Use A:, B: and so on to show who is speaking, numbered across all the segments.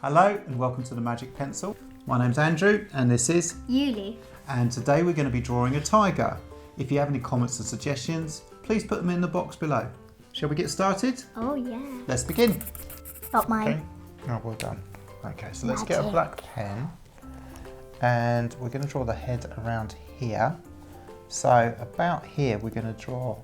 A: Hello and welcome to the Magic Pencil. My name's Andrew and this is
B: Yuli.
A: And today we're going to be drawing a tiger. If you have any comments or suggestions, please put them in the box below. Shall we get started?
B: Oh yeah.
A: Let's begin.
B: Not mine.
A: Okay. Oh, well done. Okay, so let's get a black pen and we're going to draw the head around here. So about here we're going to draw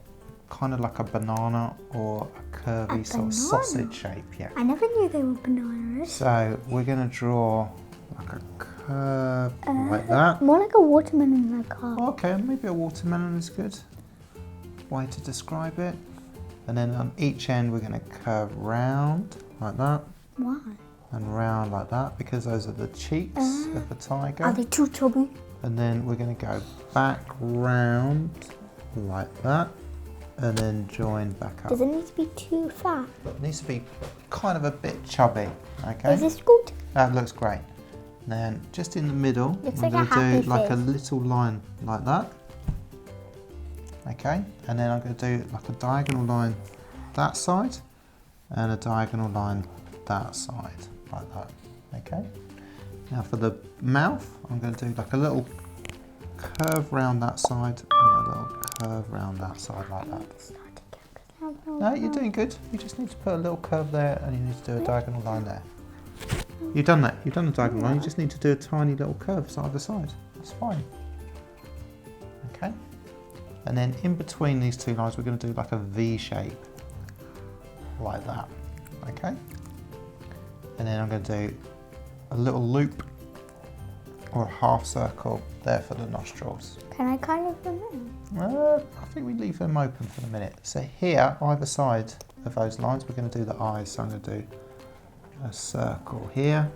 A: kind of like a banana or a curvy sort of sausage shape. Yeah.
B: I never knew they were bananas.
A: So we're going to draw like a curve like that.
B: More like a watermelon like that.
A: Okay, maybe a watermelon is good way to describe it. And then on each end we're going to curve round like that.
B: Why?
A: And round like that because those are the cheeks of the tiger.
B: Are they too chubby?
A: And then we're going to go back round like that and then join back up.
B: Does it need to be too fat?
A: It needs to be kind of a bit chubby, okay?
B: Is this good?
A: That looks great. Then just in the middle,
B: Looks
A: I'm
B: like a
A: going to
B: happy
A: do like a
B: face.
A: little line like that. Okay, and then I'm going to do like a diagonal line that side and a diagonal line that side, like that. Okay. Now for the mouth, I'm going to do like a little curve round that side and a little curve round that side like that. No, you're doing good. You just need to put a little curve there and you need to do a diagonal line there. You've done that. You've done the diagonal line. You just need to do a tiny little curve side by side. That's fine. Okay. And then in between these two lines, we're going to do like a V shape, like that. Okay. And then I'm going to do a little loop or a half circle there for the nostrils.
B: Can I kind of remember?
A: I think we leave them open for the minute. So here, either side of those lines, we're going to do the eyes. So I'm going to do a circle here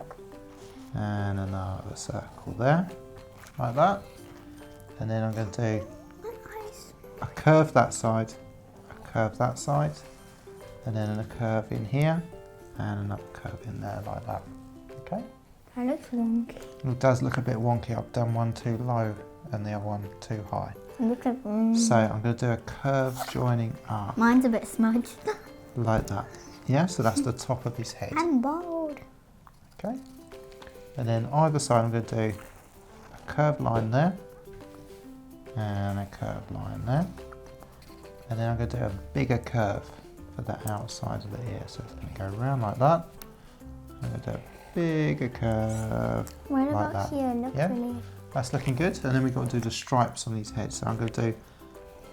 A: and another circle there, like that. And then I'm going to do a curve that side, a curve that side, and then a curve in here and another curve in there like that. Okay?
B: That looks wonky.
A: It does look a bit wonky. I've done one too low and the other one too high.
B: It looks like,
A: So I'm going to do a curve joining up.
B: Mine's a bit smudged.
A: Like that. Yeah, so that's the top of his head.
B: And bald.
A: Okay. And then either side I'm going to do a curved line there. And a curved line there. And then I'm going to do a bigger curve for the outside of the ear. So it's going to go around like that. I'm going to do a bigger curve
B: What
A: like
B: about
A: that.
B: here? Looks
A: Yeah.
B: really...
A: That's looking good. And then we've got to do the stripes on his head. So I'm going to do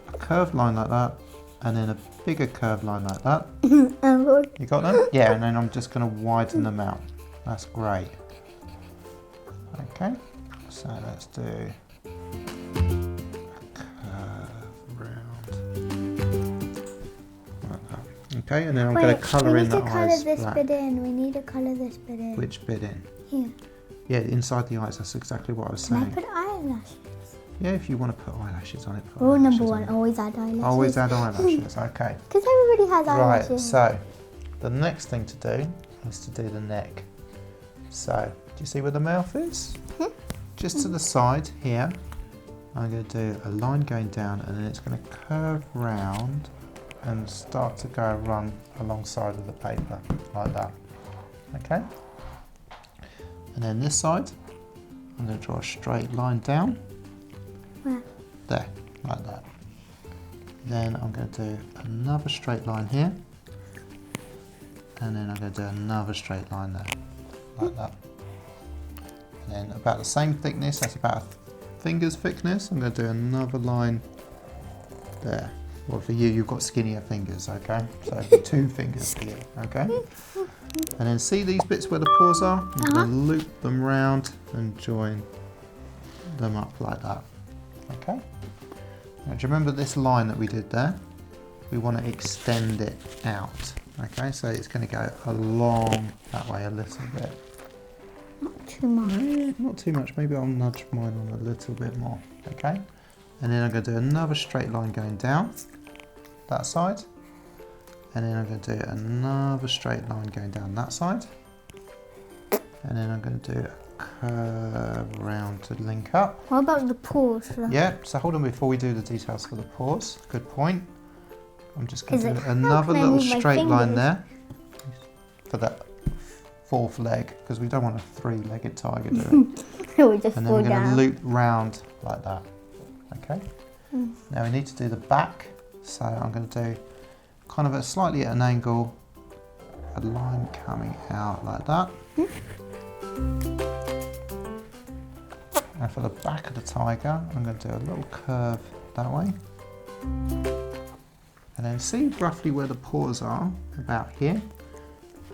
A: a curved line like that. And then a bigger curved line like that. You got them? Yeah, and then I'm just going to widen them out. That's great. Okay, so let's do a curve round. Like that. Okay, and then I'm going to colour in the eyes
B: We need to colour this
A: black.
B: bit in. We need to colour this bit in.
A: Which bit in?
B: Here.
A: Yeah, inside the eyes. That's exactly what I was
B: Can I
A: saying.
B: put eyelashes?
A: Yeah, if you want to put eyelashes on it. Put
B: Rule number
A: eyelashes
B: one,
A: on it.
B: always add eyelashes.
A: Always add eyelashes. Okay.
B: Because everybody has
A: Right,
B: eyelashes.
A: so the next thing to do is to do the neck. So, do you see where the mouth is? Just to the side here, I'm going to do a line going down and then it's going to curve round and start to go run alongside of the paper, like that. Okay? And then this side, I'm going to draw a straight line down.
B: Where?
A: There, like that. Then I'm going to do another straight line here. And then I'm going to do another straight line there, like that. And then about the same thickness, that's about a finger's thickness. I'm going to do another line there. Well, for you, you've got skinnier fingers, okay? So it'll be 2 fingers for you, okay? And then see these bits where the paws are? I'm going to loop them round and join them up like that, okay? Now, do you remember this line that we did there? We want to extend it out. Okay, so it's going to go along that way a little bit.
B: Not too much.
A: Not too much, maybe I'll nudge mine on a little bit more. Okay, and then I'm going to do another straight line going down that side. And then I'm going to do another straight line going down that side. And then I'm going to do a curve round to link up.
B: What about the paws?
A: Yeah, so hold on before we do the details for the paws. Good point. I'm just going to do
B: How
A: another
B: can I
A: little
B: move my
A: straight line
B: fingers?
A: there for that fourth leg because we don't want a three-legged tiger, do we?
B: We just
A: And then
B: fall
A: we're going to
B: down.
A: loop round like that. Okay. Now we need to do the back, so I'm going to do kind of slightly at an angle, a line coming out like that. And for the back of the tiger, I'm going to do a little curve that way. And then see roughly where the paws are, about here.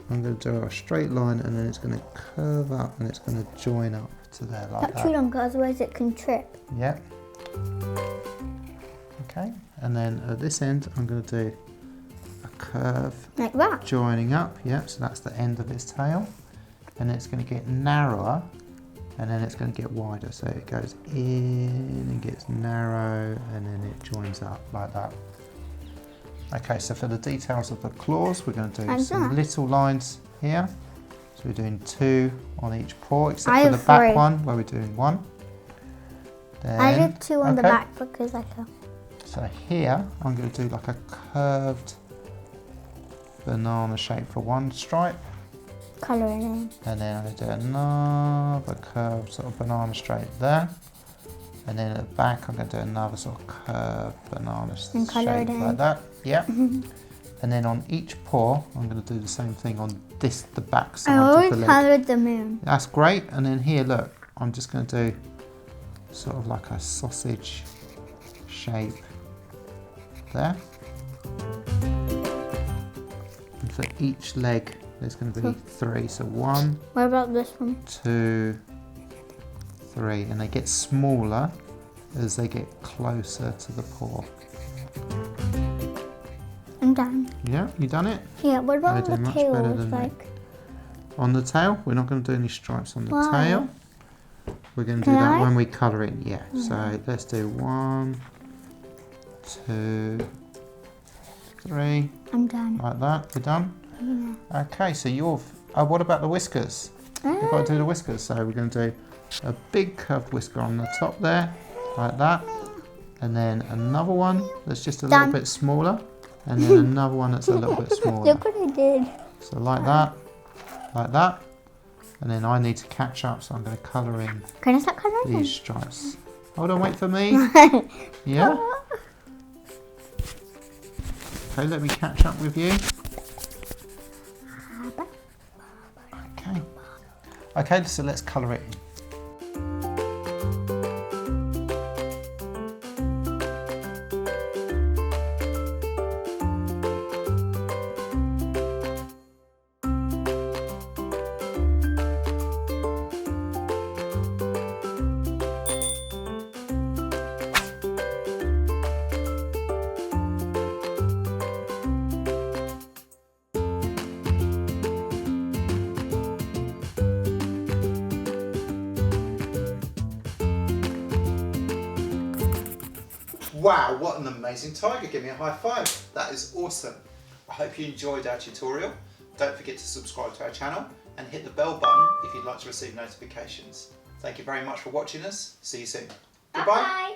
A: I'm going to do a straight line and then it's going to curve up and it's going to join up to there like
B: Not
A: that.
B: too long, because otherwise it can trip.
A: Yep. Okay, and then at this end I'm going to do a curve
B: Like that.
A: joining up, yep, so that's the end of its tail. And it's going to get narrower and then it's going to get wider. So it goes in and gets narrow and then it joins up like that. Okay, so for the details of the claws, we're going to do some little lines here. So we're doing 2 on each paw, except for the back one where we're doing 1. Then,
B: I did 2 on the back because I can.
A: So here, I'm going to do like a curved banana shape for one stripe.
B: Colour it in.
A: And then I'm going to do another curved sort of banana shape there. And then at the back, I'm going to do another sort of curved banana shape like that. Yep. And then on each paw, I'm going to do the same thing on the back side
B: I
A: of
B: always
A: the leg.
B: coloured the moon.
A: That's great. And then here, look, I'm just going to do sort of like a sausage shape there. And for each leg, there's going to be 3. So 1,
B: What about this one?
A: 2, 3, and they get smaller as they get closer to the paw.
B: I'm done.
A: Yeah, you done it?
B: Yeah, what about
A: I
B: the
A: did much
B: tail?
A: better
B: It's
A: than me.
B: like,
A: On the tail, we're not going to do any stripes on the
B: Why?
A: tail. We're going to do that when we colour in, yeah. So let's do 1, 2, 3,
B: I'm done.
A: like that. We're done?
B: Yeah.
A: Okay, so what about the whiskers? You've got to do the whiskers. So we're going to do a big curved whisker on the top there, like that. And then another one that's just a little bit smaller. And then another one that's a little bit smaller.
B: Look what I did.
A: So like that, like that. And then I need to catch up, so I'm going to colour in
B: Can I start colouring?
A: these stripes. Hold on, wait for me. Yeah? Okay, let me catch up with you. Okay. Okay, so let's colour it in. Wow, what an amazing tiger. Give me a high five. That is awesome. I hope you enjoyed our tutorial. Don't forget to subscribe to our channel and hit the bell button if you'd like to receive notifications. Thank you very much for watching us. See you soon. Goodbye.
B: Bye.